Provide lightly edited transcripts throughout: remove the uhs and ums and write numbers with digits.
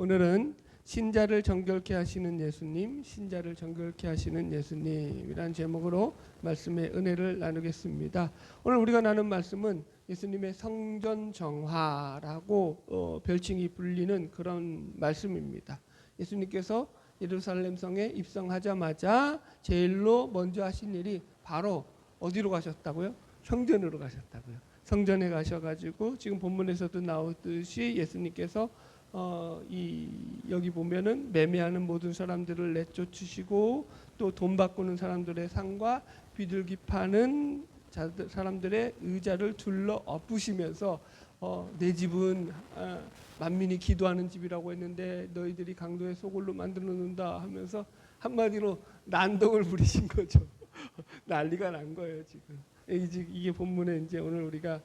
오늘은 신자를 정결케 하시는 예수님, 신자를 정결케 하시는 예수님이란 제목으로 말씀의 은혜를 나누겠습니다. 오늘 우리가 나눈 말씀은 예수님의 성전 정화라고 별칭이 불리는 그런 말씀입니다. 예수님께서 예루살렘 성에 입성하자마자 제일로 먼저 하신 일이 바로 어디로 가셨다고요? 성전으로 가셨다고요. 성전에 가셔가지고 지금 본문에서도 나오듯이 예수님께서 여기 보면은 매매하는 모든 사람들을 내쫓으시고 또 돈 바꾸는 사람들의 상과 비둘기 파는 사람들의 의자를 둘러 엎으시면서 내 집은 만민이 기도하는 집이라고 했는데 너희들이 강도의 소굴로 만들어 놓는다 하면서 한마디로 난동을 부리신 거죠. 난리가 난 거예요 지금. 이게 본문에 이제 오늘 우리가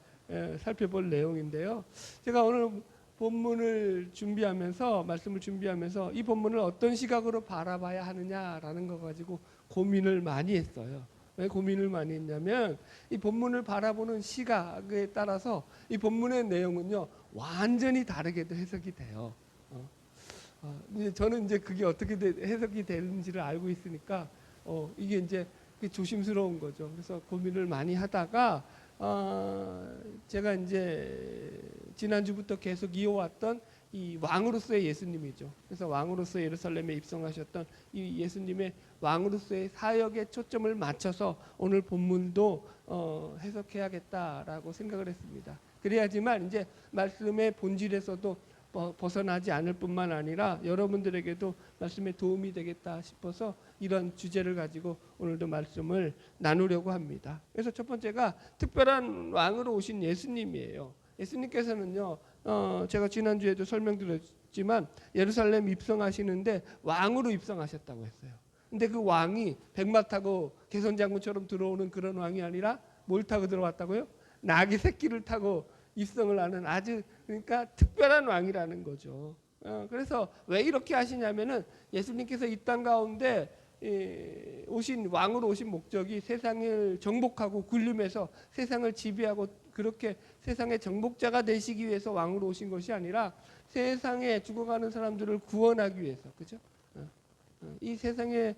살펴볼 내용인데요. 제가 오늘 본문을 준비하면서 말씀을 준비하면서 이 본문을 어떤 시각으로 바라봐야 하느냐라는 거 가지고 고민을 많이 했어요. 왜 고민을 많이 했냐면 이 본문을 바라보는 시각에 따라서 이 본문의 내용은요 완전히 다르게도 해석이 돼요. 저는 이제 그게 어떻게 해석이 되는지를 알고 있으니까 이게 이제 조심스러운 거죠. 그래서 고민을 많이 하다가 제가 이제 지난주부터 계속 이어왔던 이 왕으로서의 예수님이죠. 그래서 왕으로서 예루살렘에 입성하셨던 이 예수님의 왕으로서의 사역에 초점을 맞춰서 오늘 본문도 해석해야겠다라고 생각을 했습니다. 그래야지만 이제 말씀의 본질에서도 벗어나지 않을 뿐만 아니라 여러분들에게도 말씀에 도움이 되겠다 싶어서 이런 주제를 가지고 오늘도 말씀을 나누려고 합니다. 그래서 첫 번째가 특별한 왕으로 오신 예수님이에요. 예수님께서는요 제가 지난주에도 설명드렸지만 예루살렘 입성하시는데 왕으로 입성하셨다고 했어요. 근데 그 왕이 백마 타고 개선장군처럼 들어오는 그런 왕이 아니라 뭘 타고 들어왔다고요? 나귀 새끼를 타고 입성을 하는 아주 그러니까 특별한 왕이라는 거죠. 그래서 왜 이렇게 하시냐면은 예수님께서 이 땅 가운데 오신 왕으로 오신 목적이 세상을 정복하고 군림해서 세상을 지배하고 그렇게 세상의 정복자가 되시기 위해서 왕으로 오신 것이 아니라 세상에 죽어가는 사람들을 구원하기 위해서, 그죠? 이 세상에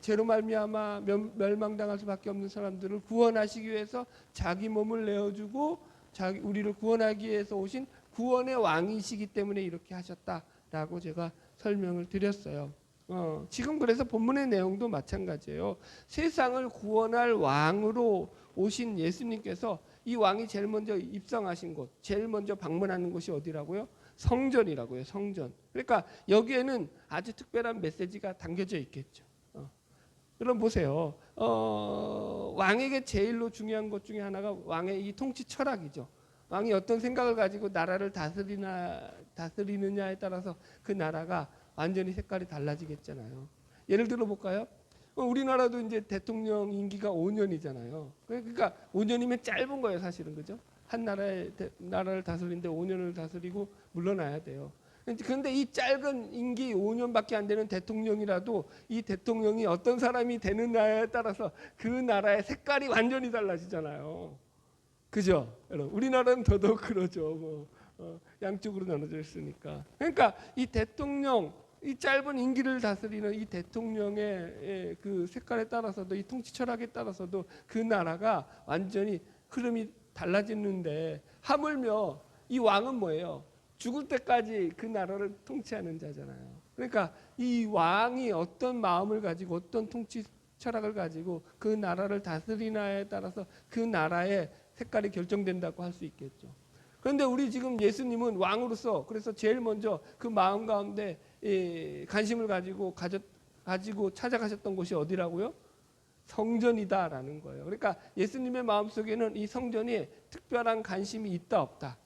죄로 말미암아 멸망당할 수밖에 없는 사람들을 구원하시기 위해서 자기 몸을 내어주고 우리를 구원하기 위해서 오신 구원의 왕이시기 때문에 이렇게 하셨다라고 제가 설명을 드렸어요. 지금 그래서 본문의 내용도 마찬가지예요. 세상을 구원할 왕으로 오신 예수님께서 이 왕이 제일 먼저 입성하신 곳, 제일 먼저 방문하는 곳이 어디라고요? 성전이라고요. 성전. 그러니까 여기에는 아주 특별한 메시지가 담겨져 있겠죠. 여러분 보세요. 왕에게 제일로 중요한 것 중에 하나가 왕의 이 통치 철학이죠. 왕이 어떤 생각을 가지고 나라를 다스리느냐에 따라서 그 나라가 완전히 색깔이 달라지겠잖아요. 예를 들어 볼까요? 우리나라도 이제 대통령 임기가 5년이잖아요. 그러니까 5년이면 짧은 거예요, 사실은. 그죠? 한 나라를 다스리는데 5년을 다스리고 물러나야 돼요. 그런데 이 짧은 임기 5년밖에 안 되는 대통령이라도 이 대통령이 어떤 사람이 되느냐에 따라서 그 나라의 색깔이 완전히 달라지잖아요. 그죠? 여러분, 우리나라는 더더욱 그러죠. 양쪽으로 나눠져 있으니까. 그러니까 이 대통령, 이 짧은 임기를 다스리는 이 대통령의 그 색깔에 따라서도 이 통치 철학에 따라서도 그 나라가 완전히 흐름이 달라지는데 하물며 이 왕은 뭐예요? 죽을 때까지 그 나라를 통치하는 자잖아요. 그러니까 이 왕이 어떤 마음을 가지고 어떤 통치 철학을 가지고 그 나라를 다스리나에 따라서 그 나라의 색깔이 결정된다고 할 수 있겠죠. 그런데 우리 지금 예수님은 왕으로서 그래서 제일 먼저 그 마음 가운데 관심을 가지고 찾아가셨던 곳이 어디라고요? 성전이다라는 거예요. 그러니까 예수님의 마음속에는 이 성전이 특별한 관심이 있다 없다?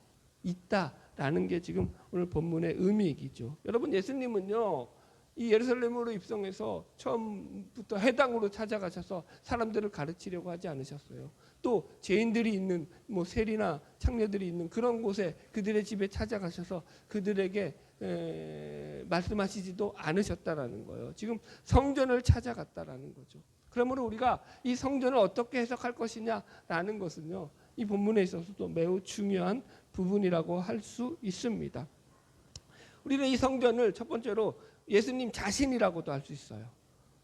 있다라는 게 지금 오늘 본문의 의미이죠. 여러분 예수님은요 이 예루살렘으로 입성해서 처음부터 회당으로 찾아가셔서 사람들을 가르치려고 하지 않으셨어요. 또 죄인들이 있는 세리나 창녀들이 있는 그런 곳에 그들의 집에 찾아가셔서 그들에게 말씀하시지도 않으셨다라는 거예요. 지금 성전을 찾아갔다라는 거죠. 그러므로 우리가 이 성전을 어떻게 해석할 것이냐라는 것은요 이 본문에 있어서도 매우 중요한 부분이라고 할 수 있습니다. 우리는 이 성전을 첫 번째로 예수님 자신이라고도 할 수 있어요.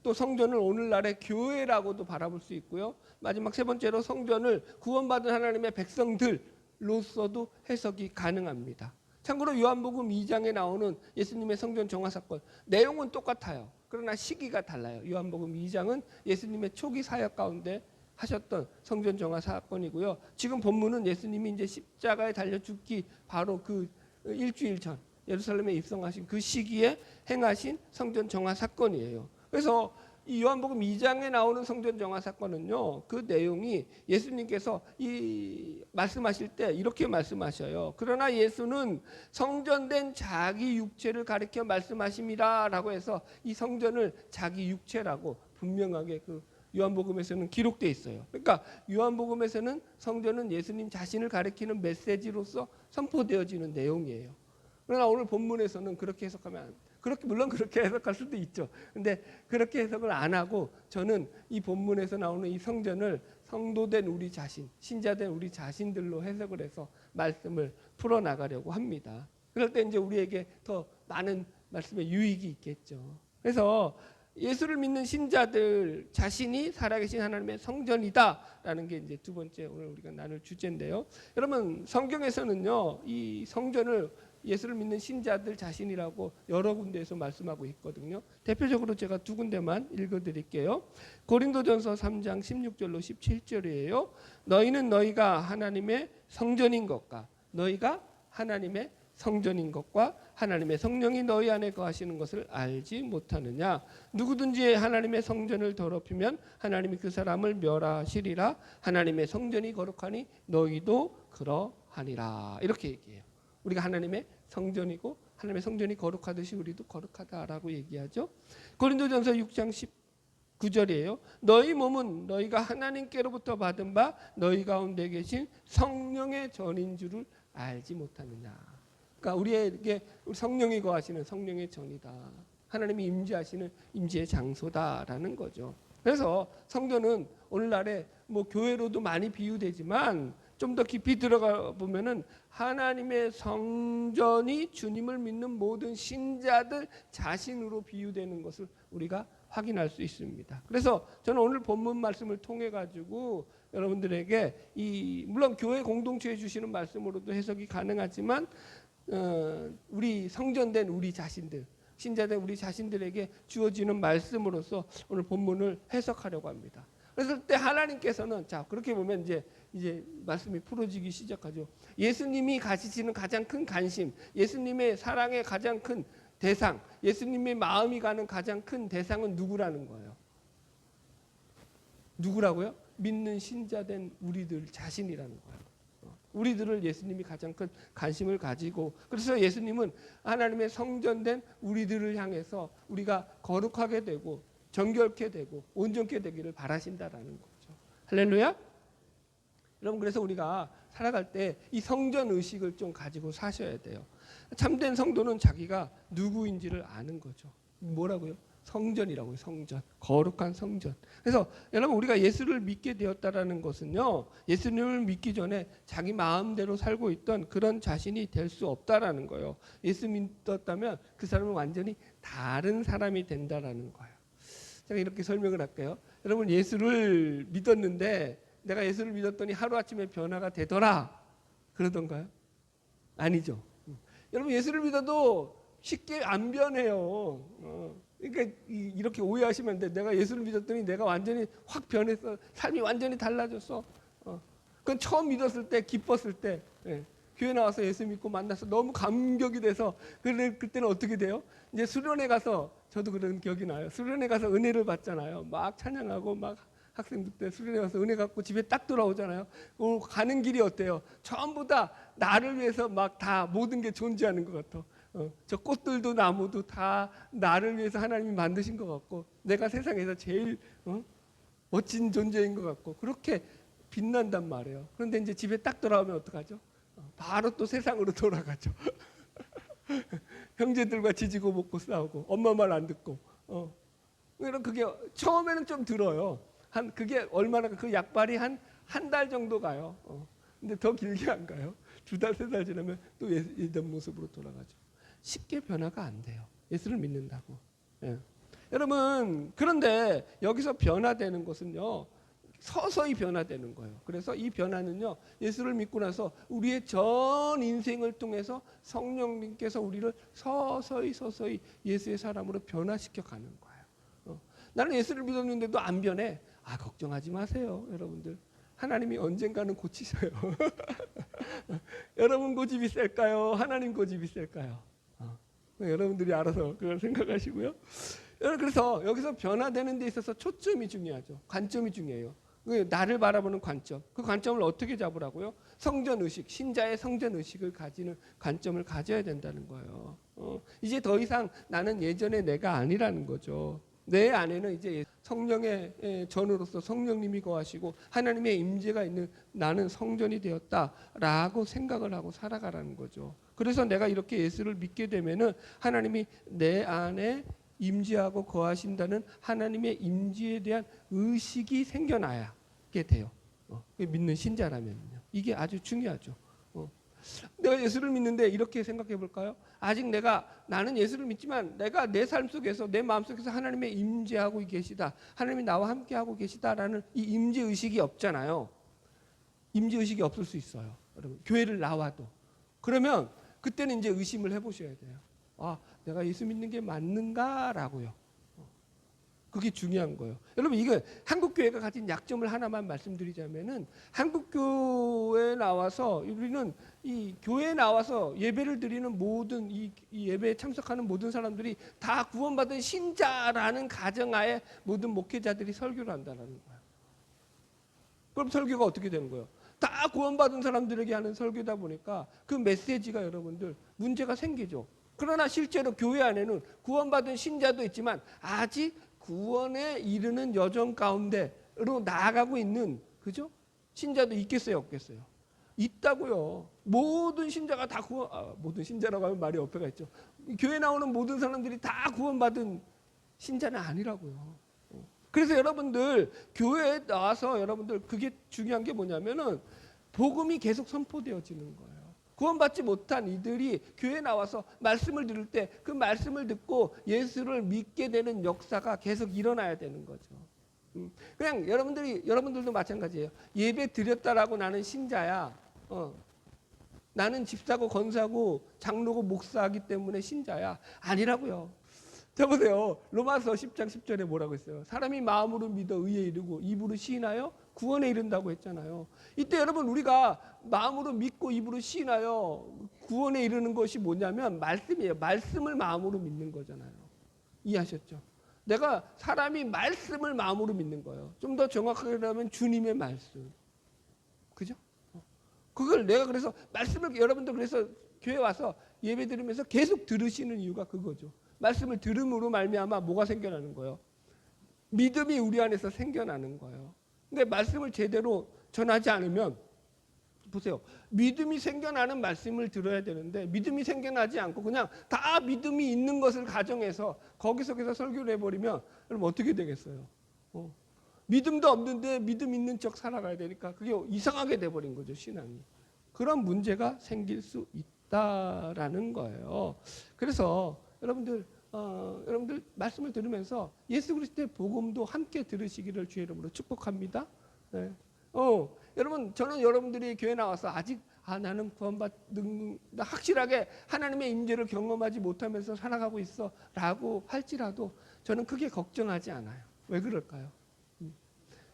또 성전을 오늘날의 교회라고도 바라볼 수 있고요. 마지막 세 번째로 성전을 구원받은 하나님의 백성들로서도 해석이 가능합니다. 참고로 요한복음 2장에 나오는 예수님의 성전 정화 사건 내용은 똑같아요. 그러나 시기가 달라요. 요한복음 2장은 예수님의 초기 사역 가운데 하셨던 성전 정화 사건이고요. 지금 본문은 예수님이 이제 십자가에 달려 죽기 바로 그 일주일 전 예루살렘에 입성하신 그 시기에 행하신 성전 정화 사건이에요. 그래서 이 요한복음 2장에 나오는 성전 정화 사건은요, 그 내용이 예수님께서 이 말씀하실 때 이렇게 말씀하셔요. 그러나 예수는 성전된 자기 육체를 가리켜 말씀하심이라라고 해서 이 성전을 자기 육체라고 분명하게 그 요한복음에서는 기록되어 있어요. 그러니까 요한복음에서는 성전은 예수님 자신을 가리키는 메시지로서 선포되어지는 내용이에요. 그러나 오늘 본문에서는 그렇게 해석하면 물론 그렇게 해석할 수도 있죠. 근데 그렇게 해석을 안 하고 저는 이 본문에서 나오는 이 성전을 성도된 우리 자신, 신자된 우리 자신들로 해석을 해서 말씀을 풀어나가려고 합니다. 그럴 때 이제 우리에게 더 많은 말씀의 유익이 있겠죠. 그래서 예수를 믿는 신자들 자신이 살아계신 하나님의 성전이다라는 게 이제 두 번째 오늘 우리가 나눌 주제인데요. 여러분 성경에서는요, 이 성전을 예수를 믿는 신자들 자신이라고 여러 군데에서 말씀하고 있거든요. 대표적으로 제가 두 군데만 읽어드릴게요. 고린도전서 3장 16절로 17절이에요. 너희는 너희가 하나님의 성전인 것과 너희가 하나님의 성전인 것과 하나님의 성령이 너희 안에 거하시는 것을 알지 못하느냐. 누구든지 하나님의 성전을 더럽히면 하나님이 그 사람을 멸하시리라. 하나님의 성전이 거룩하니 너희도 그러하니라. 이렇게 얘기해요. 우리가 하나님의 성전이고 하나님의 성전이 거룩하듯이 우리도 거룩하다라고 얘기하죠. 고린도전서 6장 19절이에요. 너희 몸은 너희가 하나님께로부터 받은 바 너희 가운데 계신 성령의 전인 줄을 알지 못하느냐. 그러니까 우리에게 성령이 거하시는 성령의 전이다. 하나님이 임재하시는 임재의 장소다라는 거죠. 그래서 성전은 오늘날에 뭐 교회로도 많이 비유되지만 좀 더 깊이 들어가 보면은 하나님의 성전이 주님을 믿는 모든 신자들 자신으로 비유되는 것을 우리가 확인할 수 있습니다. 그래서 저는 오늘 본문 말씀을 통해 가지고 여러분들에게 물론 교회 공동체에 주시는 말씀으로도 해석이 가능하지만 우리 성전된 우리 자신들, 신자된 우리 자신들에게 주어지는 말씀으로서 오늘 본문을 해석하려고 합니다. 그래서 그때 하나님께서는 자 그렇게 보면 이제 말씀이 풀어지기 시작하죠. 예수님이 가지시는 가장 큰 관심, 예수님의 사랑의 가장 큰 대상, 예수님의 마음이 가는 가장 큰 대상은 누구라는 거예요? 누구라고요? 믿는 신자된 우리들 자신이라는 거예요. 우리들을 예수님이 가장 큰 관심을 가지고 그래서 예수님은 하나님의 성전된 우리들을 향해서 우리가 거룩하게 되고 정결케 되고 온전케 되기를 바라신다라는 거죠. 할렐루야. 여러분 그래서 우리가 살아갈 때 이 성전 의식을 좀 가지고 사셔야 돼요. 참된 성도는 자기가 누구인지를 아는 거죠. 뭐라고요? 성전이라고요. 성전. 거룩한 성전. 그래서 여러분 우리가 예수를 믿게 되었다라는 것은요. 예수님을 믿기 전에 자기 마음대로 살고 있던 그런 자신이 될 수 없다라는 거예요. 예수 믿었다면 그 사람은 완전히 다른 사람이 된다라는 거예요. 제가 이렇게 설명을 할게요. 여러분 예수를 믿었는데 내가 예수를 믿었더니 하루아침에 변화가 되더라. 그러던가요? 아니죠. 여러분 예수를 믿어도 쉽게 안 변해요. 그러니까 이렇게 오해하시면 안 돼. 내가 예수를 믿었더니 내가 완전히 확 변했어. 삶이 완전히 달라졌어. 그건 처음 믿었을 때 기뻤을 때 교회 나와서 예수 믿고 만나서 너무 감격이 돼서 그때는 어떻게 돼요? 이제 수련회 가서 저도 그런 기억이 나요. 수련회 가서 은혜를 받잖아요. 막 찬양하고 막 학생들 때 수련회 가서 은혜 갖고 집에 딱 돌아오잖아요. 가는 길이 어때요? 전부 다 나를 위해서 막 다 모든 게 존재하는 것 같아. 저 꽃들도 나무도 다 나를 위해서 하나님이 만드신 것 같고 내가 세상에서 제일 멋진 존재인 것 같고 그렇게 빛난단 말이에요. 그런데 이제 집에 딱 돌아오면 어떡하죠? 바로 또 세상으로 돌아가죠. 형제들과 지지고 볶고 싸우고 엄마 말 안 듣고 그게 처음에는 좀 들어요. 그게 얼마나 그 약발이 한 달 정도 가요. 근데 더 길게 안 가요. 2달, 3달 지나면 또 예전 모습으로 돌아가죠. 쉽게 변화가 안 돼요. 예수를 믿는다고. 예. 여러분, 그런데 여기서 변화되는 것은요, 서서히 변화되는 거예요. 그래서 이 변화는요, 예수를 믿고 나서 우리의 전 인생을 통해서 성령님께서 우리를 서서히 예수의 사람으로 변화시켜 가는 거예요. 나는 예수를 믿었는데도 안 변해. 걱정하지 마세요, 여러분들. 하나님이 언젠가는 고치셔요. 여러분 고집이 셀까요? 하나님 고집이 셀까요? 여러분들이 알아서 그걸 생각하시고요. 그래서 여기서 변화되는 데 있어서 초점이 중요하죠. 관점이 중요해요. 나를 바라보는 관점. 그 관점을 어떻게 잡으라고요? 성전의식, 신자의 성전의식을 가지는 관점을 가져야 된다는 거예요. 이제 더 이상 나는 예전의 내가 아니라는 거죠. 내 안에는 이제 성령의 전으로서 성령님이 거하시고 하나님의 임재가 있는 나는 성전이 되었다라고 생각을 하고 살아가라는 거죠. 그래서 내가 이렇게 예수를 믿게 되면은 하나님이 내 안에 임재하고 거하신다는 하나님의 임재에 대한 의식이 생겨나게 돼요. 믿는 신자라면요. 이게 아주 중요하죠. 내가 예수를 믿는데 이렇게 생각해 볼까요? 아직 나는 예수를 믿지만 내가 내 삶 속에서 내 마음 속에서 하나님의 임재하고 계시다. 하나님이 나와 함께 하고 계시다라는 이 임재 의식이 없잖아요. 임재 의식이 없을 수 있어요. 여러분, 교회를 나와도. 그러면 그때는 이제 의심을 해 보셔야 돼요. 내가 예수 믿는 게 맞는가라고요. 그게 중요한 거예요. 여러분, 이거 한국 교회가 가진 약점을 하나만 말씀드리자면은 한국 교회에 나와서 우리는 이 교회에 나와서 예배를 드리는 모든 이 예배에 참석하는 모든 사람들이 다 구원받은 신자라는 가정하에 모든 목회자들이 설교를 한다는 거예요. 그럼 설교가 어떻게 되는 거예요? 다 구원받은 사람들에게 하는 설교다 보니까 그 메시지가 여러분들 문제가 생기죠. 그러나 실제로 교회 안에는 구원받은 신자도 있지만 아직 구원에 이르는 여정 가운데로 나아가고 있는, 그죠? 신자도 있겠어요, 없겠어요? 있다고요. 모든 신자가 다 모든 신자라고 하면 말이 어폐가 있죠. 교회 나오는 모든 사람들이 다 구원받은 신자는 아니라고요. 그래서 여러분들 교회에 나와서 여러분들 그게 중요한 게 뭐냐면은 복음이 계속 선포되어지는 거예요. 구원받지 못한 이들이 교회에 나와서 말씀을 들을 때 그 말씀을 듣고 예수를 믿게 되는 역사가 계속 일어나야 되는 거죠. 그냥 여러분들도 마찬가지예요. 예배 드렸다라고 나는 신자야. 나는 집사고 권사고 장로고 목사하기 때문에 신자야. 아니라고요. 자 보세요. 로마서 10장 10절에 뭐라고 했어요? 사람이 마음으로 믿어 의에 이르고 입으로 시인하여 구원에 이른다고 했잖아요. 이때 여러분 우리가 마음으로 믿고 입으로 시인하여 구원에 이르는 것이 뭐냐면 말씀이에요. 말씀을 마음으로 믿는 거잖아요. 이해하셨죠? 내가 사람이 말씀을 마음으로 믿는 거예요. 좀 더 정확하게 하면 주님의 말씀. 그죠? 그걸 내가 그래서 말씀을 여러분도 그래서 교회 와서 예배 드리면서 계속 들으시는 이유가 그거죠. 말씀을 들음으로 말미암아 뭐가 생겨나는 거예요? 믿음이 우리 안에서 생겨나는 거예요. 근데 말씀을 제대로 전하지 않으면 보세요. 믿음이 생겨나는 말씀을 들어야 되는데 믿음이 생겨나지 않고 그냥 다 믿음이 있는 것을 가정해서 거기서 설교를 해버리면 여러분 어떻게 되겠어요? 믿음도 없는데 믿음 있는 척 살아가야 되니까 그게 이상하게 돼버린 거죠, 신앙이. 그런 문제가 생길 수 있다라는 거예요. 그래서 여러분들 말씀을 들으면서 예수 그리스도의 복음도 함께 들으시기를 주의 이름으로 축복합니다. 네. 여러분 저는 여러분들이 교회 나와서 아직 나는 구원받는 확실하게 하나님의 임재를 경험하지 못하면서 살아가고 있어라고 할지라도 저는 크게 걱정하지 않아요. 왜 그럴까요?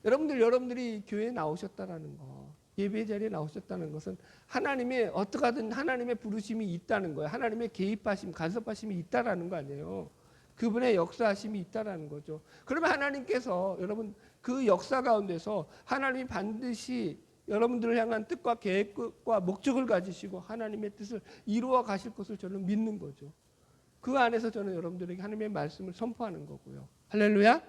여러분들이 교회에 나오셨다라는 거, 예배 자리에 나오셨다는 것은 하나님의 어떻게 하든 하나님의 부르심이 있다는 거예요. 하나님의 개입하심, 간섭하심이 있다라는 거 아니에요. 그분의 역사하심이 있다라는 거죠. 그러면 하나님께서 여러분 그 역사 가운데서 하나님이 반드시 여러분들을 향한 뜻과 계획과 목적을 가지시고 하나님의 뜻을 이루어 가실 것을 저는 믿는 거죠. 그 안에서 저는 여러분들에게 하나님의 말씀을 선포하는 거고요. 할렐루야.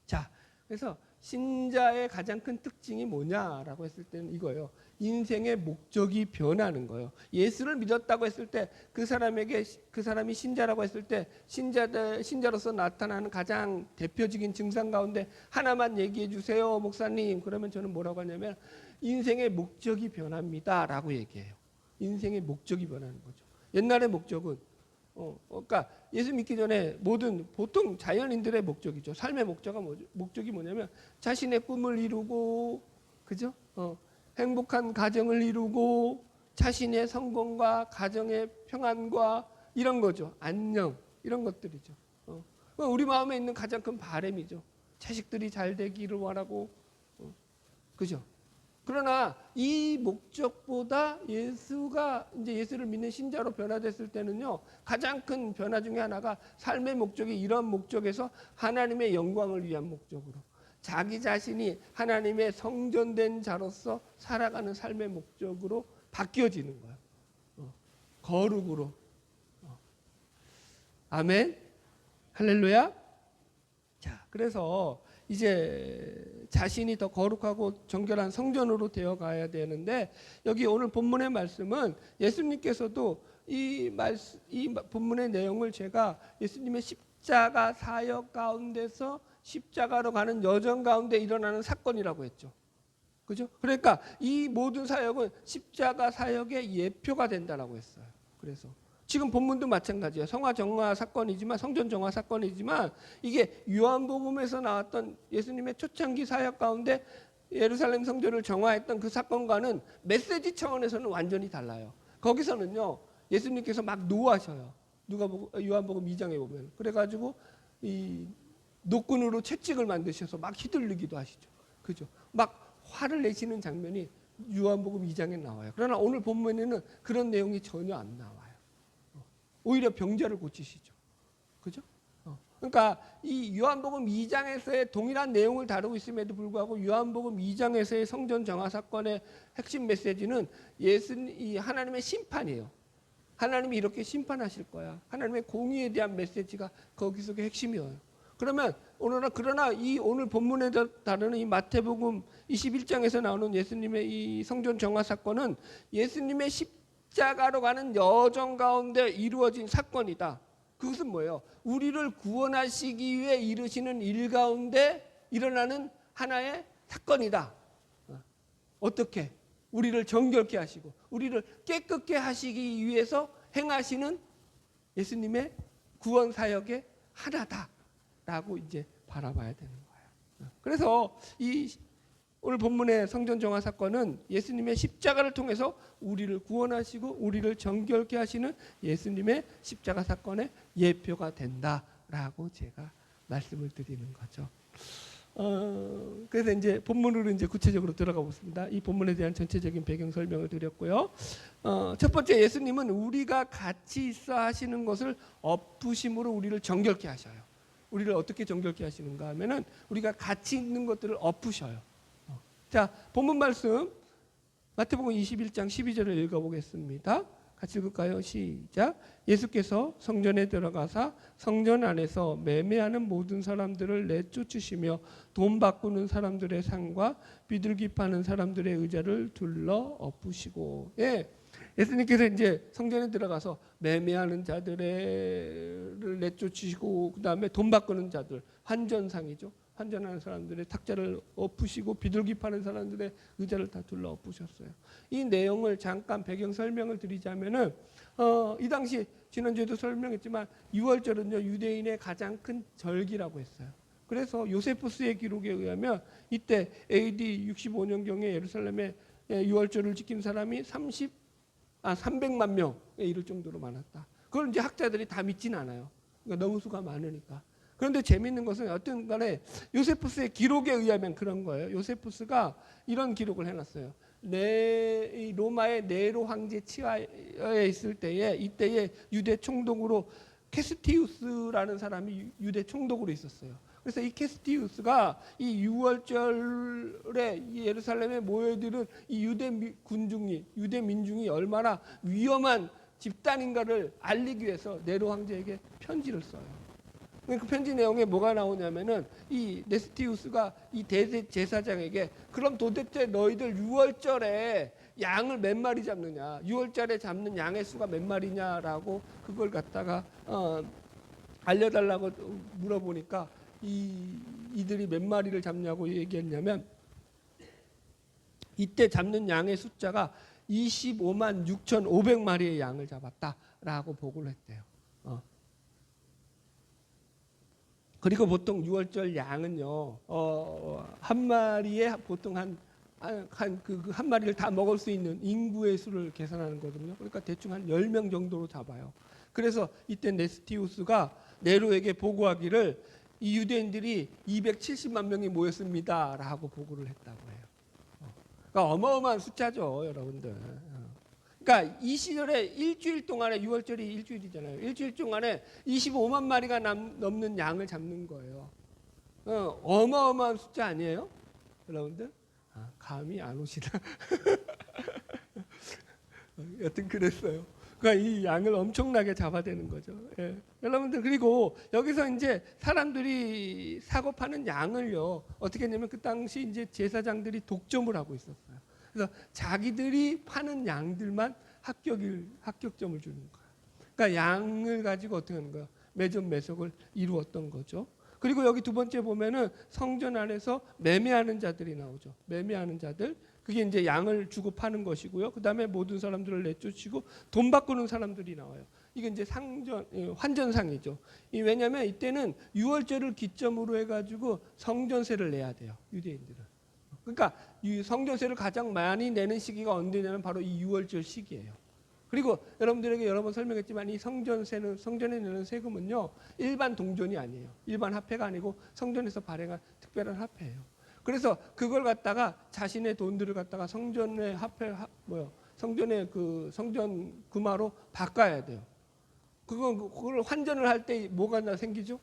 자, 그래서 신자의 가장 큰 특징이 뭐냐라고 했을 때는 이거예요. 인생의 목적이 변하는 거예요. 예수를 믿었다고 했을 때 그 사람이 신자라고 했을 때 신자로서 나타나는 가장 대표적인 증상 가운데 하나만 얘기해 주세요, 목사님. 그러면 저는 뭐라고 하냐면 인생의 목적이 변합니다라고 얘기해요. 인생의 목적이 변하는 거죠. 옛날의 목적은 그러니까 예수 믿기 전에 모든 보통 자연인들의 목적이죠. 삶의 목적이 뭐냐면 자신의 꿈을 이루고, 그죠? 행복한 가정을 이루고 자신의 성공과 가정의 평안과 이런 거죠. 안녕 이런 것들이죠. 우리 마음에 있는 가장 큰 바람이죠. 자식들이 잘 되기를 원하고, 그죠? 그러나 이 목적보다 예수가 이제 예수를 믿는 신자로 변화됐을 때는요, 가장 큰 변화 중에 하나가 삶의 목적이 이런 목적에서 하나님의 영광을 위한 목적으로, 자기 자신이 하나님의 성전된 자로서 살아가는 삶의 목적으로 바뀌어지는 거예요. 거룩으로. 아멘. 할렐루야. 자, 그래서 이제 자신이 더 거룩하고 정결한 성전으로 되어 가야 되는데, 여기 오늘 본문의 말씀은 예수님께서도 이 본문의 내용을 제가 예수님의 십자가 사역 가운데서 십자가로 가는 여정 가운데 일어나는 사건이라고 했죠. 그죠? 그러니까 이 모든 사역은 십자가 사역의 예표가 된다라고 했어요. 그래서 지금 본문도 마찬가지예요. 성화 정화 사건이지만, 성전 정화 사건이지만, 이게 요한복음에서 나왔던 예수님의 초창기 사역 가운데 예루살렘 성전을 정화했던 그 사건과는 메시지 차원에서는 완전히 달라요. 거기서는요, 예수님께서 막 노하셔요. 요한복음 2장에 보면. 그래가지고 이 노끈으로 채찍을 만드셔서 막 휘둘리기도 하시죠. 그죠? 막 화를 내시는 장면이 요한복음 2장에 나와요. 그러나 오늘 본문에는 그런 내용이 전혀 안 나와요. 오히려 병자를 고치시죠. 그죠? 그러니까 이 요한복음 2장에서의 동일한 내용을 다루고 있음에도 불구하고 요한복음 2장에서의 성전 정화 사건의 핵심 메시지는 이 하나님의 심판이에요. 하나님이 이렇게 심판하실 거야. 하나님의 공의에 대한 메시지가 거기서 핵심이에요. 그러나 이 오늘 본문에 다루는 이 마태복음 21장에서 나오는 예수님의 이 성전 정화 사건은 예수님의 십자가로 가는 여정 가운데 이루어진 사건이다. 그것은 뭐예요? 우리를 구원하시기 위해 이루시는 일 가운데 일어나는 하나의 사건이다. 어떻게? 우리를 정결케 하시고 우리를 깨끗게 하시기 위해서 행하시는 예수님의 구원 사역의 하나다라고 이제 바라봐야 되는 거예요. 그래서 오늘 본문의 성전 정화 사건은 예수님의 십자가를 통해서 우리를 구원하시고 우리를 정결케 하시는 예수님의 십자가 사건의 예표가 된다라고 제가 말씀을 드리는 거죠. 그래서 이제 본문으로 이제 구체적으로 들어가 보겠습니다. 이 본문에 대한 전체적인 배경 설명을 드렸고요. 첫 번째, 예수님은 우리가 같이 있어 하시는 것을 엎으심으로 우리를 정결케 하셔요. 우리를 어떻게 정결케 하시는가 하면은 우리가 같이 있는 것들을 엎으셔요. 자, 본문 말씀 마태복음 21장 12절을 읽어보겠습니다. 같이 읽을까요? 시작. 예수께서 성전에 들어가사 성전 안에서 매매하는 모든 사람들을 내쫓으시며 돈 바꾸는 사람들의 상과 비둘기 파는 사람들의 의자를 둘러 엎으시고. 예, 예수님께서 이제 성전에 들어가서 매매하는 자들을 내쫓으시고, 그 다음에 돈 바꾸는 자들, 환전상이죠. 환전하는 사람들의 탁자를 엎으시고 비둘기 파는 사람들의 의자를 다 둘러 엎으셨어요. 이 내용을 잠깐 배경 설명을 드리자면은 이 당시 지난주에도 설명했지만 유월절은요 유대인의 가장 큰 절기라고 했어요. 그래서 요세푸스의 기록에 의하면 이때 AD 65년경에 예루살렘에 유월절을 지킨 사람이 300만 명에 이를 정도로 많았다. 그걸 이제 학자들이 다 믿진 않아요. 그러니까 너무 수가 많으니까. 그런데 재미있는 것은 어떤 간에 요세푸스의 기록에 의하면 그런 거예요. 요세푸스가 이런 기록을 해놨어요. 로마의 네로 황제 치하에 있을 때에, 이때에 유대 총독으로 캐스티우스라는 사람이 유대 총독으로 있었어요. 그래서 이 캐스티우스가 이 6월절에 예루살렘에 모여드는 이 유대 민중이 얼마나 위험한 집단인가를 알리기 위해서 네로 황제에게 편지를 써요. 그 편지 내용에 뭐가 나오냐면은 이 네스티우스가 이 대제사장에게 그럼 도대체 너희들 6월절에 양을 몇 마리 잡느냐, 6월절에 잡는 양의 수가 몇 마리냐라고 그걸 갖다가 알려달라고 물어보니까 이들이 몇 마리를 잡냐고 얘기했냐면 이때 잡는 양의 숫자가 25만 6,500마리의 양을 잡았다라고 보고를 했대요. 어. 그리고 보통 유월절 양은요, 한 마리에 보통 한 마리를 다 먹을 수 있는 인구의 수를 계산하는 거거든요. 그러니까 대충 한 10명 정도로 잡아요. 그래서 이때 네스티우스가 네로에게 보고하기를 이 유대인들이 270만 명이 모였습니다 라고 보고를 했다고 해요. 그러니까 어마어마한 숫자죠, 여러분들. 그러니까 이 시절에 일주일 동안에, 6월절이 일주일이잖아요. 일주일 동안에 25만 마리가 넘는 양을 잡는 거예요. 어마어마한 숫자 아니에요? 여러분들? 감이 안 오시나? 여튼 그랬어요. 그러니까 이 양을 엄청나게 잡아대는 거죠. 예. 여러분들, 그리고 여기서 이제 사람들이 사고 파는 양을요, 어떻게 했냐면 그 당시 이제 제사장들이 독점을 하고 있었어요. 그래서 자기들이 파는 양들만 합격점을 주는 거예요. 그러니까 양을 가지고 어떻게 하는 거예요? 매점 매석을 이루었던 거죠. 그리고 여기 두 번째 보면은 성전 안에서 매매하는 자들이 나오죠. 매매하는 자들. 그게 이제 양을 주고 파는 것이고요. 그 다음에 모든 사람들을 내쫓으시고 돈 바꾸는 사람들이 나와요. 이게 이제 환전상이죠. 왜냐하면 이때는 유월절을 기점으로 해가지고 성전세를 내야 돼요. 유대인들은. 그러니까 성전세를 가장 많이 내는 시기가 언제냐면 바로 이 유월절 시기예요. 그리고 여러분들에게 여러 번 설명했지만 이 성전에 내는 세금은요, 일반 동전이 아니에요. 일반 화폐가 아니고 성전에서 발행한 특별한 화폐예요. 그래서 그걸 갖다가 자신의 돈들을 갖다가 성전의 성전의 성전 금화로 바꿔야 돼요. 그걸 환전을 할 때 뭐가 생기죠?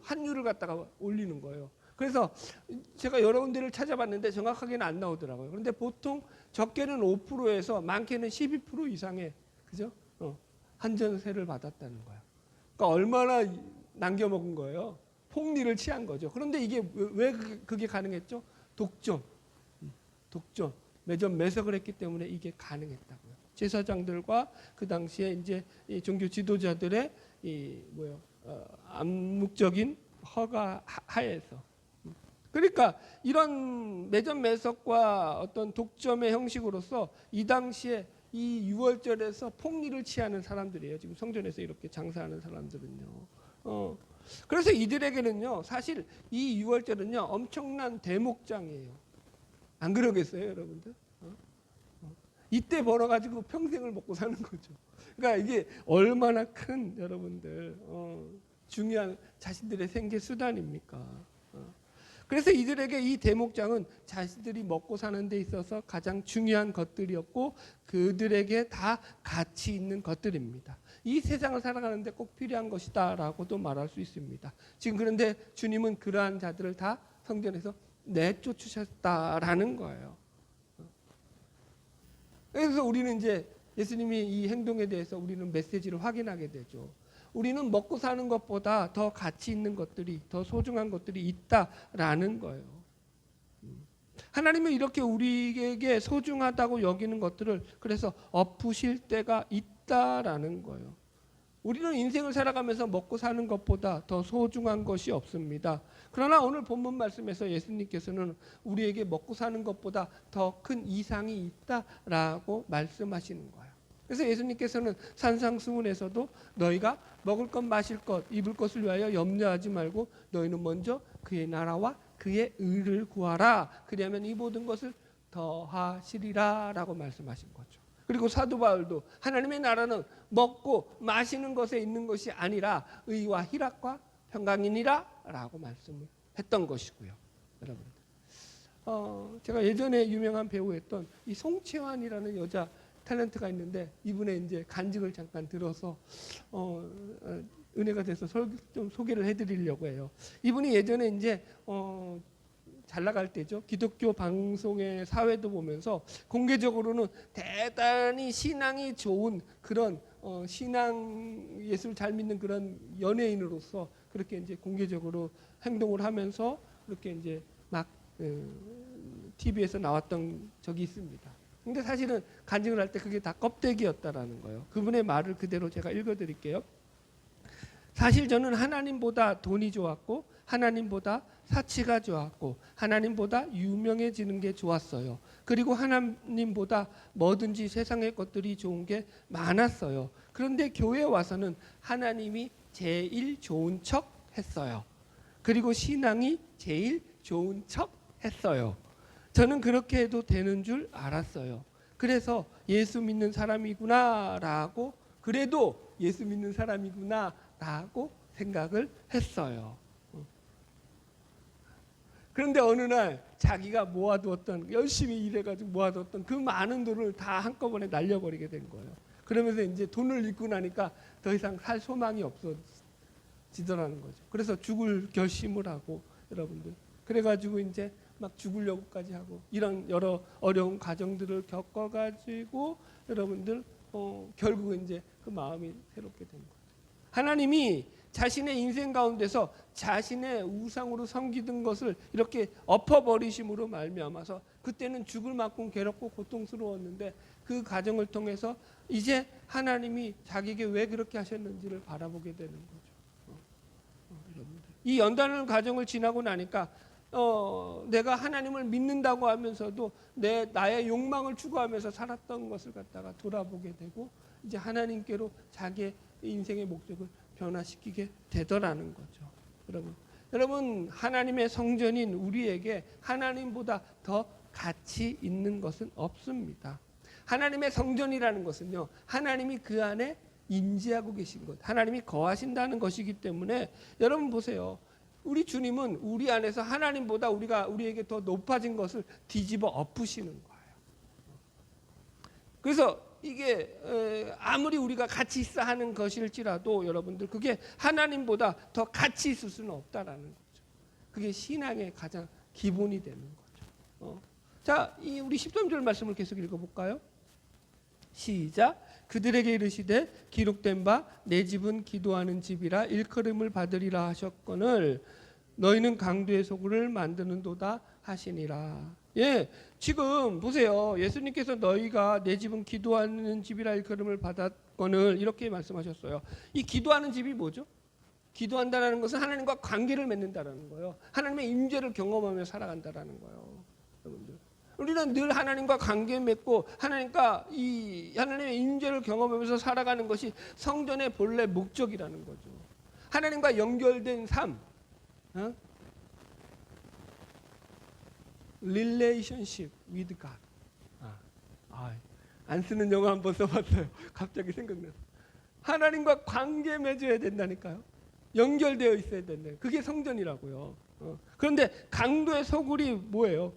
환율을 갖다가 올리는 거예요. 그래서 제가 여러 군데를 찾아봤는데 정확하게는 안 나오더라고요. 그런데 보통 적게는 5%에서 많게는 12% 이상의, 그죠? 환전세를 받았다는 거예요. 그러니까 얼마나 남겨먹은 거예요? 폭리를 취한 거죠. 그런데 이게 왜 그게 가능했죠? 독점, 매점 매석을 했기 때문에 이게 가능했다고요. 제사장들과 그 당시에 이제 이 종교 지도자들의 암묵적인 허가 하에서. 그러니까 이런 매점 매석과 어떤 독점의 형식으로서 이 당시에 이 유월절에서 폭리를 취하는 사람들이에요. 지금 성전에서 이렇게 장사하는 사람들은요. 그래서 이들에게는요, 사실 이 유월절은요, 엄청난 대목장이에요. 안 그러겠어요, 여러분들? 이때 벌어가지고 평생을 먹고 사는 거죠. 그러니까 이게 얼마나 큰, 여러분들, 중요한 자신들의 생계 수단입니까? 그래서 이들에게 이 대목장은 자신들이 먹고 사는 데 있어서 가장 중요한 것들이었고, 그들에게 다 가치 있는 것들입니다. 이 세상을 살아가는데 꼭 필요한 것이다 라고도 말할 수 있습니다. 지금 그런데 주님은 그러한 자들을 다 성전에서 내쫓으셨다라는 거예요. 그래서 우리는 이제 예수님이 이 행동에 대해서 우리는 메시지를 확인하게 되죠. 우리는 먹고 사는 것보다 더 가치 있는 것들이, 더 소중한 것들이 있다라는 거예요. 하나님은 이렇게 우리에게 소중하다고 여기는 것들을 그래서 엎으실 때가 있다라는 거예요. 우리는 인생을 살아가면서 먹고 사는 것보다 더 소중한 것이 없습니다. 그러나 오늘 본문 말씀에서 예수님께서는 우리에게 먹고 사는 것보다 더 큰 이상이 있다라고 말씀하시는 거예요. 그래서 예수님께서는 산상수훈에서도 너희가 먹을 것, 마실 것, 입을 것을 위하여 염려하지 말고 너희는 먼저 그의 나라와 그의 의를 구하라. 그리하면 이 모든 것을 더하시리라 라고 말씀하신 거죠. 그리고 사도 바울도 하나님의 나라는 먹고 마시는 것에 있는 것이 아니라 의와 희락과 평강이니라 라고 말씀을 했던 것이고요. 여러분, 제가 예전에 유명한 배우였던 이 송채환이라는 여자 탤런트가 있는데 이분의 이제 간증을 잠깐 들어서 은혜가 돼서 좀 소개를 해드리려고 해요. 이분이 예전에 이제 잘 나갈 때죠. 기독교 방송의 사회도 보면서 공개적으로는 대단히 신앙이 좋은 그런 신앙 예수를 잘 믿는 그런 연예인으로서 그렇게 이제 공개적으로 행동을 하면서 그렇게 이제 막 TV에서 나왔던 적이 있습니다. 근데 사실은 간증을 할 때 그게 다 껍데기였다라는 거예요. 그분의 말을 그대로 제가 읽어드릴게요. 사실 저는 하나님보다 돈이 좋았고 하나님보다 사치가 좋았고 하나님보다 유명해지는 게 좋았어요. 그리고 하나님보다 뭐든지 세상의 것들이 좋은 게 많았어요. 그런데 교회에 와서는 하나님이 제일 좋은 척 했어요. 그리고 신앙이 제일 좋은 척 했어요. 저는 그렇게 해도 되는 줄 알았어요. 그래서 예수 믿는 사람이구나라고, 그래도 예수 믿는 사람이구나라고 생각을 했어요. 그런데 어느 날 자기가 모아두었던, 열심히 일해가지고 모아두었던 그 많은 돈을 다 한꺼번에 날려버리게 된 거예요. 그러면서 이제 돈을 잃고 나니까 더 이상 살 소망이 없어지더라는 거죠. 그래서 죽을 결심을 하고, 여러분들, 그래가지고 이제 막 죽으려고까지 하고, 이런 여러 어려운 과정들을 겪어가지고 여러분들 결국 이제 그 마음이 새롭게 된 거죠. 하나님이 자신의 인생 가운데서 자신의 우상으로 섬기던 것을 이렇게 엎어버리심으로 말미암아서, 그때는 죽을 만큼 괴롭고 고통스러웠는데 그 과정을 통해서 이제 하나님이 자기에게 왜 그렇게 하셨는지를 바라보게 되는 거죠. 이 연단을 과정을 지나고 나니까 내가 하나님을 믿는다고 하면서도 나의 욕망을 추구하면서 살았던 것을 갖다가 돌아보게 되고, 이제 하나님께로 자기의 인생의 목적을 변화시키게 되더라는 거죠. 여러분, 하나님의 성전인 우리에게 하나님보다 더 가치 있는 것은 없습니다. 하나님의 성전이라는 것은요, 하나님이 그 안에 임재하고 계신 것, 하나님이 거하신다는 것이기 때문에, 여러분 보세요. 우리 주님은 우리 안에서 하나님보다 우리에게 더 높아진 것을 뒤집어 엎으시는 거예요. 그래서 이게 아무리 우리가 가치 있어 하는 것일지라도 여러분들, 그게 하나님보다 더 가치 있을 수는 없다라는 거죠. 그게 신앙의 가장 기본이 되는 거죠. 자, 우리 13절 말씀을 계속 읽어볼까요? 시작. 그들에게 이르시되 기록된 바 내 집은 기도하는 집이라 일컬음을 받으리라 하셨거늘 너희는 강도의 소굴을 만드는도다 하시니라. 예, 지금 보세요. 예수님께서 너희가 내 집은 기도하는 집이라 일컬음을 받았거늘 이렇게 말씀하셨어요. 이 기도하는 집이 뭐죠? 기도한다는 것은 하나님과 관계를 맺는다는 거예요. 하나님의 임재를 경험하며 살아간다는 거예요. 여러분들, 우리는 늘 하나님과 관계 맺고 하나님의 임재를 경험하면서 살아가는 것이 성전의 본래 목적이라는 거죠. 하나님과 연결된 삶, relationship with God. 안 쓰는 영어 한번 써봤어요. 갑자기 생각나서. 하나님과 관계 맺어야 된다니까요. 연결되어 있어야 된다. 그게 성전이라고요. 그런데 강도의 소굴이 뭐예요?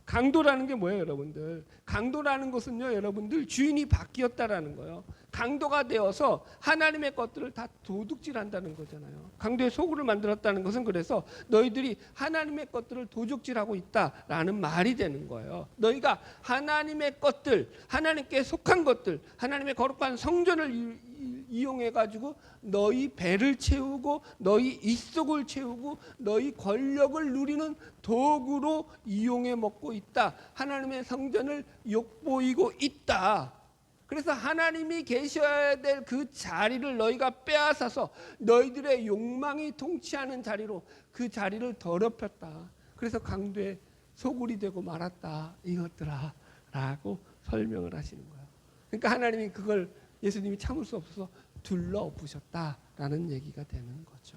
강도라는 게 뭐예요, 여러분들? 강도라는 것은요, 여러분들, 주인이 바뀌었다라는 거예요. 강도가 되어서 하나님의 것들을 다 도둑질한다는 거잖아요. 강도의 소굴을 만들었다는 것은, 그래서 너희들이 하나님의 것들을 도둑질하고 있다라는 말이 되는 거예요. 너희가 하나님의 것들, 하나님께 속한 것들, 하나님의 거룩한 성전을 이용해 가지고 너희 배를 채우고 너희 입속을 채우고 너희 권력을 누리는 도구로 이용해 먹고 있다. 하나님의 성전을 욕보이고 있다. 그래서 하나님이 계셔야 될 그 자리를 너희가 빼앗아서 너희들의 욕망이 통치하는 자리로 그 자리를 더럽혔다. 그래서 강도의 소굴이 되고 말았다. 이것들아 라고 설명을 하시는 거예요. 그러니까 하나님이 그걸, 예수님이 참을 수 없어서 둘러 엎으셨다라는 얘기가 되는 거죠.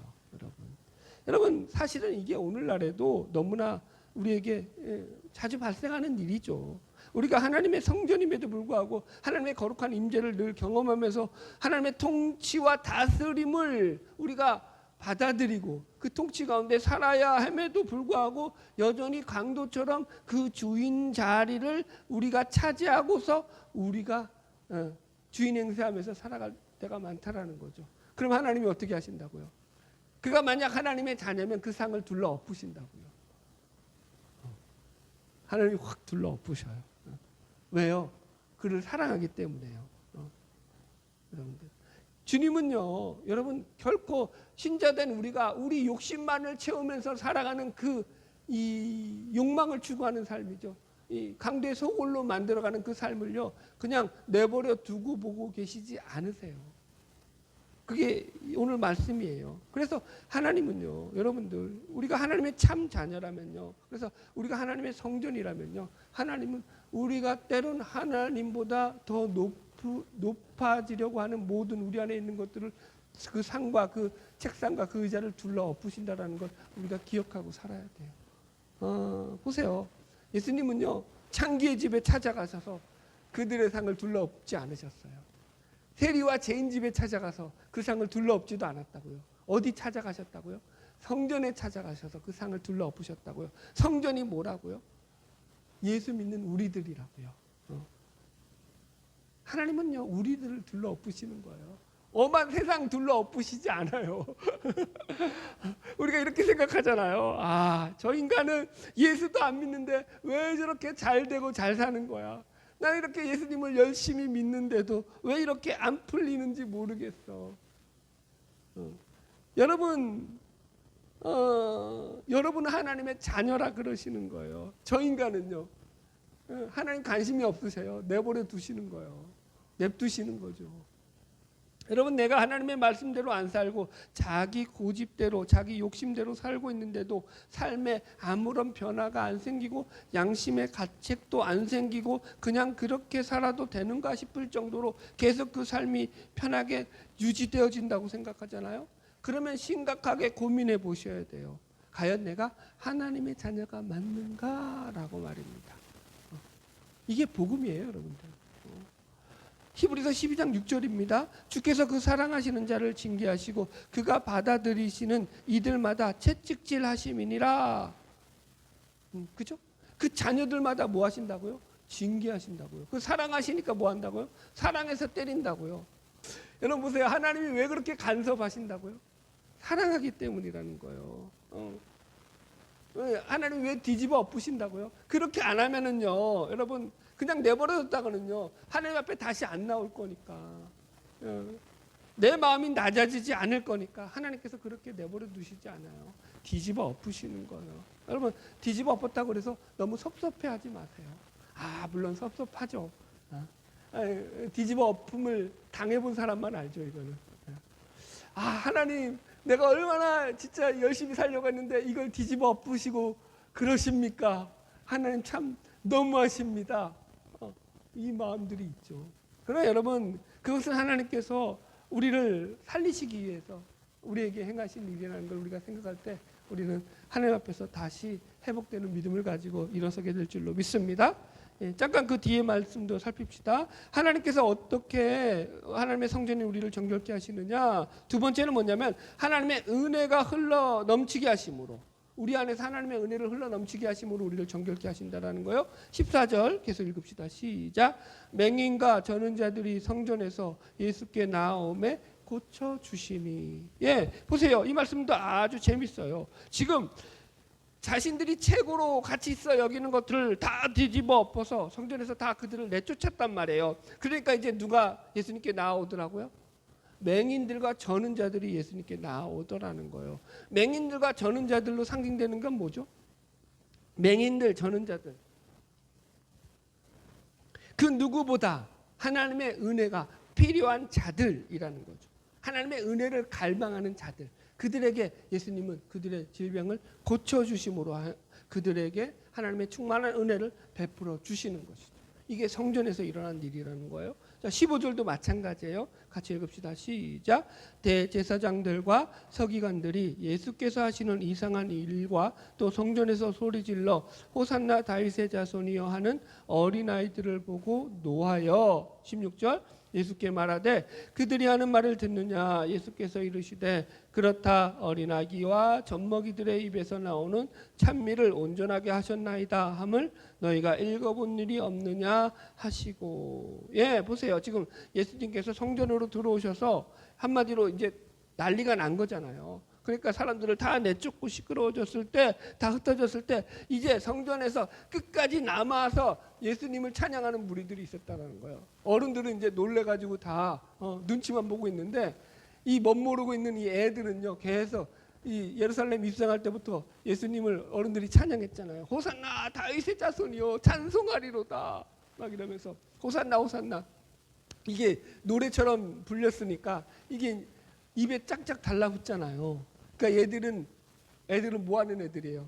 여러분, 사실은 이게 오늘날에도 너무나 우리에게 자주 발생하는 일이죠. 우리가 하나님의 성전임에도 불구하고 하나님의 거룩한 임재를 늘 경험하면서 하나님의 통치와 다스림을 우리가 받아들이고 그 통치 가운데 살아야 함에도 불구하고 여전히 강도처럼 그 주인 자리를 우리가 차지하고서 우리가 주인 행세하면서 살아갈 때가 많다라는 거죠. 그럼 하나님이 어떻게 하신다고요? 그가 만약 하나님의 자녀면 그 상을 둘러 엎으신다고요. 하나님이 확 둘러 엎으셔요. 왜요? 그를 사랑하기 때문에요. 여러분들, 주님은요, 여러분, 결코 신자된 우리 욕심만을 채우면서 살아가는 이 욕망을 추구하는 삶이죠. 이 강도의 소굴로 만들어가는 그 삶을요, 그냥 내버려 두고 보고 계시지 않으세요. 그게 오늘 말씀이에요. 그래서 하나님은요, 여러분들, 우리가 하나님의 참 자녀라면요, 그래서 우리가 하나님의 성전이라면요, 하나님은 우리가 때론 하나님보다 더 높아지려고 하는 모든 우리 안에 있는 것들을 그 상과 그 책상과 그 의자를 둘러 엎으신다라는 걸 우리가 기억하고 살아야 돼요. 보세요. 예수님은요, 창기의 집에 찾아가셔서 그들의 상을 둘러 엎지 않으셨어요. 세리와 죄인 집에 찾아가서 그 상을 둘러 엎지도 않았다고요. 어디 찾아가셨다고요? 성전에 찾아가셔서 그 상을 둘러 엎으셨다고요. 성전이 뭐라고요? 예수 믿는 우리들이라고요. 하나님은요, 우리들을 둘러 엎으시는 거예요. 엄한 세상 둘러 엎으시지 않아요. 우리가 이렇게 생각하잖아요. 아, 저 인간은 예수도 안 믿는데 왜 저렇게 잘 되고 잘 사는 거야? 난 이렇게 예수님을 열심히 믿는데도 왜 이렇게 안 풀리는지 모르겠어. 여러분, 여러분은 하나님의 자녀라 그러시는 거예요. 저 인간은요, 하나님 관심이 없으세요. 내버려 두시는 거예요. 냅두시는 거죠. 여러분, 내가 하나님의 말씀대로 안 살고 자기 고집대로 자기 욕심대로 살고 있는데도 삶에 아무런 변화가 안 생기고 양심의 가책도 안 생기고 그냥 그렇게 살아도 되는가 싶을 정도로 계속 그 삶이 편하게 유지되어진다고 생각하잖아요. 그러면 심각하게 고민해 보셔야 돼요. 과연 내가 하나님의 자녀가 맞는가라고 말입니다. 이게 복음이에요, 여러분들. 히브리서 12장 6절입니다. 주께서 그 사랑하시는 자를 징계하시고 그가 받아들이시는 이들마다 채찍질 하심이니라. 그죠? 그 자녀들마다 뭐 하신다고요? 징계하신다고요. 그 사랑하시니까 뭐 한다고요? 사랑해서 때린다고요. 여러분 보세요. 하나님이 왜 그렇게 간섭하신다고요? 사랑하기 때문이라는 거예요. 하나님 왜 뒤집어 엎으신다고요? 그렇게 안 하면은요, 여러분 그냥 내버려뒀다가는요, 하나님 앞에 다시 안 나올 거니까, 내 마음이 낮아지지 않을 거니까 하나님께서 그렇게 내버려 두시지 않아요. 뒤집어 엎으시는 거예요. 여러분 뒤집어 엎었다고 그래서 너무 섭섭해하지 마세요. 아, 물론 섭섭하죠. 뒤집어 엎음을 당해본 사람만 알죠, 이거는. 아, 하나님, 내가 얼마나 진짜 열심히 살려고 했는데 이걸 뒤집어 엎으시고 그러십니까? 하나님 참 너무하십니다. 이 마음들이 있죠. 그러나 여러분, 그것은 하나님께서 우리를 살리시기 위해서 우리에게 행하신 일이라는 걸 우리가 생각할 때 우리는 하나님 앞에서 다시 회복되는 믿음을 가지고 일어서게 될 줄로 믿습니다. 잠깐 그 뒤에 말씀도 살핍시다. 하나님께서 어떻게 하나님의 성전이 우리를 정결케 하시느냐. 두 번째는 뭐냐면 하나님의 은혜가 흘러 넘치게 하심으로, 우리 안에서 하나님의 은혜를 흘러 넘치게 하심으로 우리를 정결케 하신다라는 거예요. 14절 계속 읽읍시다. 시작. 맹인과 저는 자들이 성전에서 예수께 나아오매 고쳐 주시니. 예, 보세요. 이 말씀도 아주 재밌어요. 지금 자신들이 최고로 가치 있어 여기는 것들을 다 뒤집어 엎어서 성전에서 다 그들을 내쫓았단 말이에요. 그러니까 이제 누가 예수님께 나아오더라고요? 맹인들과 저는 자들이 예수님께 나아오더라는 거예요. 맹인들과 저는 자들로 상징되는 건 뭐죠? 맹인들, 저는 자들. 그 누구보다 하나님의 은혜가 필요한 자들이라는 거죠. 하나님의 은혜를 갈망하는 자들. 그들에게 예수님은 그들의 질병을 고쳐주심으로 그들에게 하나님의 충만한 은혜를 베풀어 주시는 것이죠. 이게 성전에서 일어난 일이라는 거예요. 자, 15절도 마찬가지예요. 같이 읽읍시다. 시작. 대제사장들과 서기관들이 예수께서 하시는 이상한 일과 또 성전에서 소리질러 호산나 다윗의 자손이여 하는 어린아이들을 보고 노하여, 16절, 예수께 말하되 그들이 하는 말을 듣느냐. 예수께서 이르시되 그렇다. 어린아기와 젖먹이들의 입에서 나오는 찬미를 온전하게 하셨나이다 함을 너희가 읽어본 일이 없느냐 하시고. 예, 보세요. 지금 예수님께서 성전으로 들어오셔서 한마디로 이제 난리가 난 거잖아요. 그러니까 사람들을 다 내쫓고 시끄러워졌을 때, 다 흩어졌을 때 이제 성전에서 끝까지 남아서 예수님을 찬양하는 무리들이 있었다는 거예요. 어른들은 이제 놀래가지고 다 눈치만 보고 있는데 이 멋모르고 있는 이 애들은요, 계속 이 예루살렘 입성할 때부터 예수님을 어른들이 찬양했잖아요. 호산나 다윗의 자손이요 찬송하리로다 막 이러면서 호산나 호산나, 이게 노래처럼 불렸으니까 이게 입에 짝짝 달라붙잖아요. 그러니까 애들은 뭐 하는 애들이에요?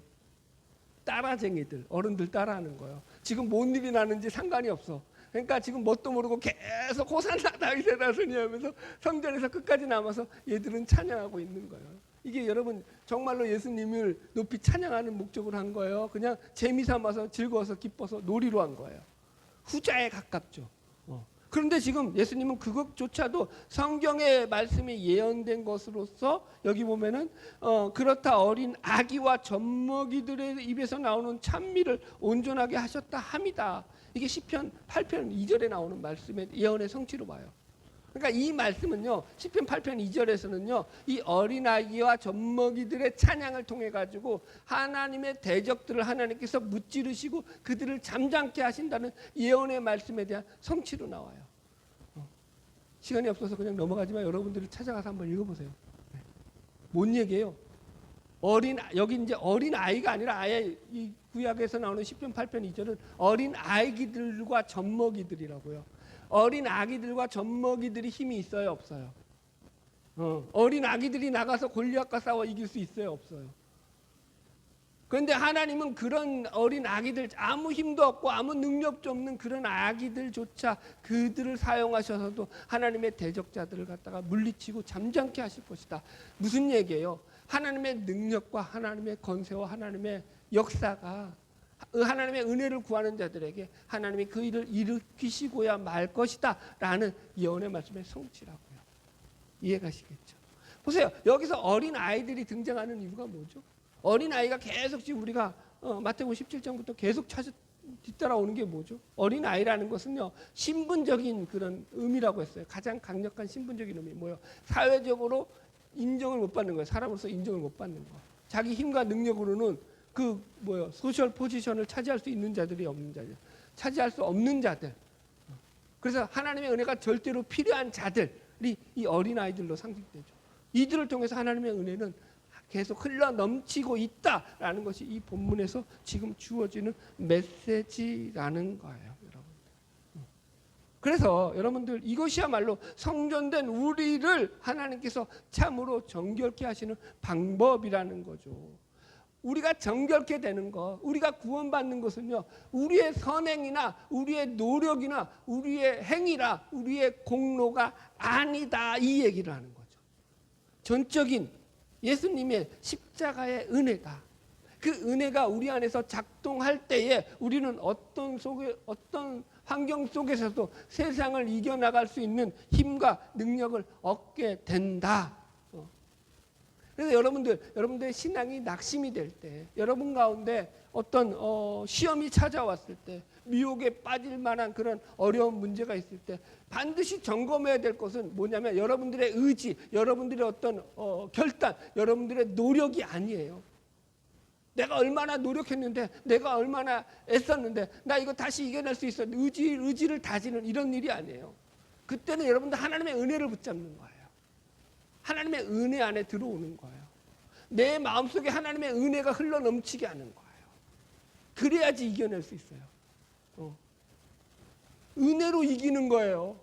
따라쟁이들, 어른들 따라하는 거예요. 지금 뭔 일이 나는지 상관이 없어. 그러니까 지금 뭣도 모르고 계속 호산나 다윗의 자손이 하면서 성전에서 끝까지 남아서 얘들은 찬양하고 있는 거예요. 이게 여러분 정말로 예수님을 높이 찬양하는 목적으로 한 거예요? 그냥 재미삼아서 즐거워서 기뻐서 놀이로 한 거예요? 후자에 가깝죠. 그런데 지금 예수님은 그것조차도 성경의 말씀이 예언된 것으로서 여기 보면은 그렇다 어린 아기와 젖먹이들의 입에서 나오는 찬미를 온전하게 하셨다 함이다. 이게 시편 8편 2절에 나오는 말씀의 예언의 성취로 봐요. 그러니까 이 말씀은요, 시편 8편 2절에서는요, 이 어린아기와 젖먹이들의 찬양을 통해 가지고 하나님의 대적들을 하나님께서 무찌르시고 그들을 잠잠케 하신다는 예언의 말씀에 대한 성취로 나와요. 시간이 없어서 그냥 넘어가지만 여러분들이 찾아가서 한번 읽어보세요. 뭔 얘기예요? 여기 이제 어린 아이가 아니라 아예 이 구약에서 나오는 시편 8편 2절은 어린 아기들과 젖먹이들이라고요. 어린 아기들과 젖먹이들이 힘이 있어요, 없어요? 어린 아기들이 나가서 골리앗과 싸워 이길 수 있어요, 없어요? 그런데 하나님은 그런 어린 아기들, 아무 힘도 없고 아무 능력도 없는 그런 아기들조차 그들을 사용하셔서도 하나님의 대적자들을 갖다가 물리치고 잠잠케 하실 것이다. 무슨 얘기예요? 하나님의 능력과 하나님의 권세와 하나님의 역사가 하나님의 은혜를 구하는 자들에게 하나님이 그 일을 일으키시고야 말 것이다 라는 예언의 말씀의 성취라고요. 이해가시겠죠? 보세요. 여기서 어린 아이들이 등장하는 이유가 뭐죠? 어린 아이가 계속 지금 우리가 마태복음 17장부터 계속 뒤따라오는 게 뭐죠? 어린 아이라는 것은요, 신분적인 그런 의미라고 했어요. 가장 강력한 신분적인 의미 뭐예요? 사회적으로 인정을 못 받는 거예요. 사람으로서 인정을 못 받는 거. 자기 힘과 능력으로는 소셜 포지션을 차지할 수 있는 자들이 없는 자들, 차지할 수 없는 자들. 그래서 하나님의 은혜가 절대로 필요한 자들이 이 어린 아이들로 상징되죠. 이들을 통해서 하나님의 은혜는 계속 흘러 넘치고 있다라는 것이 이 본문에서 지금 주어지는 메시지라는 거예요, 여러분. 그래서 여러분들 이것이야말로 성전된 우리를 하나님께서 참으로 정결케 하시는 방법이라는 거죠. 우리가 정결케 되는 것, 우리가 구원받는 것은요, 우리의 선행이나 우리의 노력이나 우리의 행위나 우리의 공로가 아니다, 이 얘기를 하는 거죠. 전적인 예수님의 십자가의 은혜다. 그 은혜가 우리 안에서 작동할 때에 우리는 어떤 환경 속에서도 세상을 이겨나갈 수 있는 힘과 능력을 얻게 된다. 그래서 여러분들의 신앙이 낙심이 될 때, 여러분 가운데 어떤 시험이 찾아왔을 때, 미혹에 빠질 만한 그런 어려운 문제가 있을 때 반드시 점검해야 될 것은 뭐냐면 여러분들의 의지, 여러분들의 어떤 결단, 여러분들의 노력이 아니에요. 내가 얼마나 노력했는데, 내가 얼마나 애썼는데 나 이거 다시 이겨낼 수 있어, 의지를 다지는 이런 일이 아니에요. 그때는 여러분들 하나님의 은혜를 붙잡는 거예요. 하나님의 은혜 안에 들어오는 거예요. 내 마음속에 하나님의 은혜가 흘러넘치게 하는 거예요. 그래야지 이겨낼 수 있어요. 은혜로 이기는 거예요.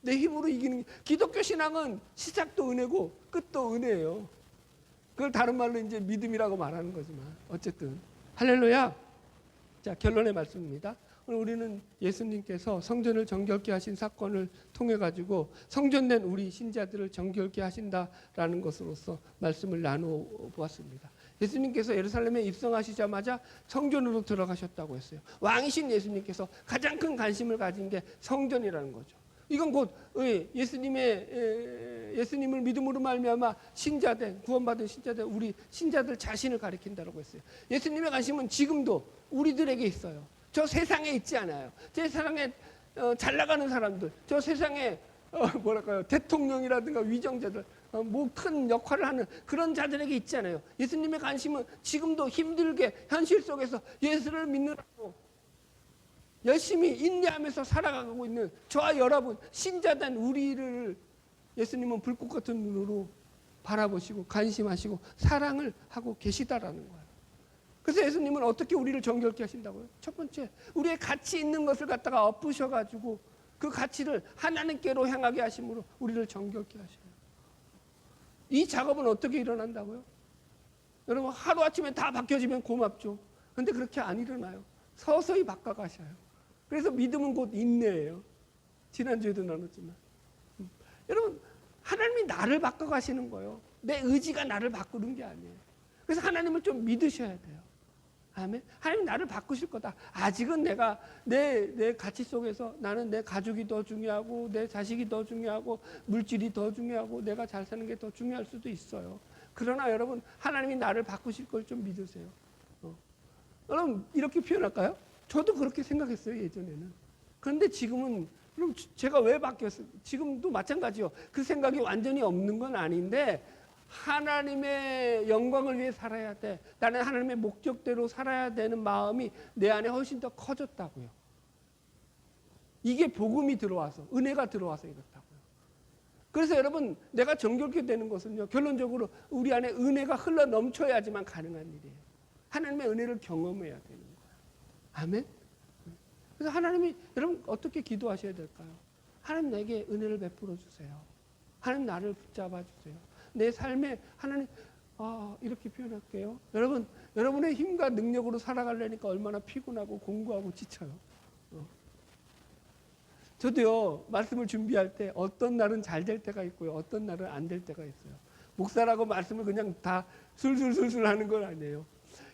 내 힘으로 이기는. 기독교 신앙은 시작도 은혜고 끝도 은혜예요. 그걸 다른 말로 이제 믿음이라고 말하는 거지만 어쨌든 할렐루야. 자, 결론의 말씀입니다. 오늘 우리는 예수님께서 성전을 정결케 하신 사건을 통해 가지고 성전된 우리 신자들을 정결케 하신다라는 것으로서 말씀을 나누어 보았습니다. 예수님께서 예루살렘에 입성하시자마자 성전으로 들어가셨다고 했어요. 왕이신 예수님께서 가장 큰 관심을 가진 게 성전이라는 거죠. 이건 곧 예수님을 믿음으로 말미암아 신자된, 구원받은 신자된 우리 신자들 자신을 가리킨다고 했어요. 예수님의 관심은 지금도 우리들에게 있어요. 저 세상에 있지 않아요. 저 세상에 잘 나가는 사람들, 저 세상에 대통령이라든가 위정자들, 뭐 큰 역할을 하는 그런 자들에게 있지 않아요. 예수님의 관심은 지금도 힘들게 현실 속에서 예수를 믿느라고 열심히 인내하면서 살아가고 있는 저와 여러분, 신자된 우리를 예수님은 불꽃 같은 눈으로 바라보시고 관심하시고 사랑을 하고 계시다라는 거예요. 그래서 예수님은 어떻게 우리를 정결케 하신다고요? 첫 번째, 우리의 가치 있는 것을 갖다가 엎으셔가지고 그 가치를 하나님께로 향하게 하심으로 우리를 정결케 하셔요. 이 작업은 어떻게 일어난다고요? 여러분 하루아침에 다 바뀌어지면 고맙죠. 그런데 그렇게 안 일어나요. 서서히 바꿔가셔요. 그래서 믿음은 곧 인내예요. 지난주에도 나눴지만. 여러분 하나님이 나를 바꿔가시는 거예요. 내 의지가 나를 바꾸는 게 아니에요. 그래서 하나님을 좀 믿으셔야 돼요. 아멘. 하나님 나를 바꾸실 거다. 아직은 내가 내 가치 속에서 나는 내 가족이 더 중요하고 내 자식이 더 중요하고 물질이 더 중요하고 내가 잘 사는 게 더 중요할 수도 있어요. 그러나 여러분 하나님이 나를 바꾸실 걸 좀 믿으세요. 여러분 이렇게 표현할까요? 저도 그렇게 생각했어요 예전에는. 그런데 지금은 그럼 제가 왜 바뀌었어요? 지금도 마찬가지요. 그 생각이 완전히 없는 건 아닌데 하나님의 영광을 위해 살아야 돼. 나는 하나님의 목적대로 살아야 되는 마음이 내 안에 훨씬 더 커졌다고요. 이게 복음이 들어와서 은혜가 들어와서 이렇다고요. 그래서 여러분 내가 정결케 되는 것은요. 결론적으로 우리 안에 은혜가 흘러 넘쳐야지만 가능한 일이에요. 하나님의 은혜를 경험해야 되는 거예요. 아멘. 그래서 하나님이 여러분 어떻게 기도하셔야 될까요? 하나님 내게 은혜를 베풀어 주세요. 하나님 나를 붙잡아 주세요. 내 삶에 하나님 이렇게 표현할게요. 여러분 여러분의 힘과 능력으로 살아가려니까 얼마나 피곤하고 공고하고 지쳐요. 저도요 말씀을 준비할 때 어떤 날은 잘 될 때가 있고요, 어떤 날은 안 될 때가 있어요. 목사라고 말씀을 그냥 다 술술술술 하는 건 아니에요.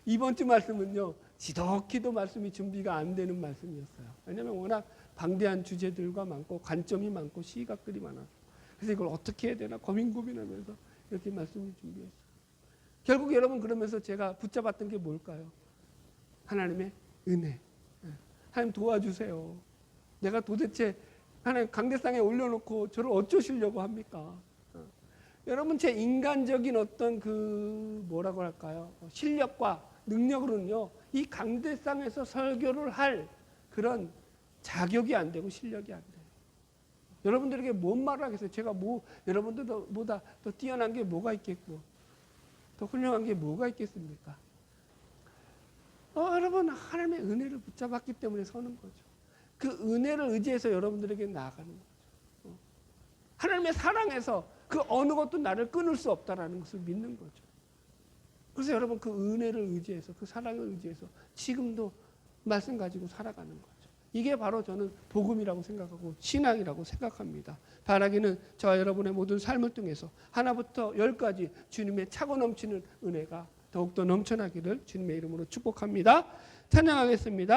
이번 주 말씀은요 지독히도 말씀이 준비가 안 되는 말씀이었어요. 왜냐하면 워낙 방대한 주제들과 많고 관점이 많고 시각들이 많아서 그래서 이걸 어떻게 해야 되나 고민하면서 이렇게 말씀을 준비했어요. 결국 여러분 그러면서 제가 붙잡았던 게 뭘까요? 하나님의 은혜. 하나님 도와주세요. 내가 도대체 하나님 강대상에 올려놓고 저를 어쩌시려고 합니까? 여러분 제 인간적인 어떤 그 뭐라고 할까요? 실력과 능력으로는요 이 강대상에서 설교를 할 그런 자격이 안 되고 실력이 안 돼요. 여러분들에게 뭔 말을 하겠어요? 제가 여러분들보다 더 뛰어난 게 뭐가 있겠고 더 훌륭한 게 뭐가 있겠습니까? 여러분 하나님의 은혜를 붙잡았기 때문에 서는 거죠. 그 은혜를 의지해서 여러분들에게 나아가는 거죠. 하나님의 사랑에서 그 어느 것도 나를 끊을 수 없다라는 것을 믿는 거죠. 그래서 여러분 그 은혜를 의지해서 그 사랑을 의지해서 지금도 말씀 가지고 살아가는 거죠. 이게 바로 저는 복음이라고 생각하고 신앙이라고 생각합니다. 바라기는 저와 여러분의 모든 삶을 통해서 하나부터 열까지 주님의 차고 넘치는 은혜가 더욱더 넘쳐나기를 주님의 이름으로 축복합니다. 찬양하겠습니다.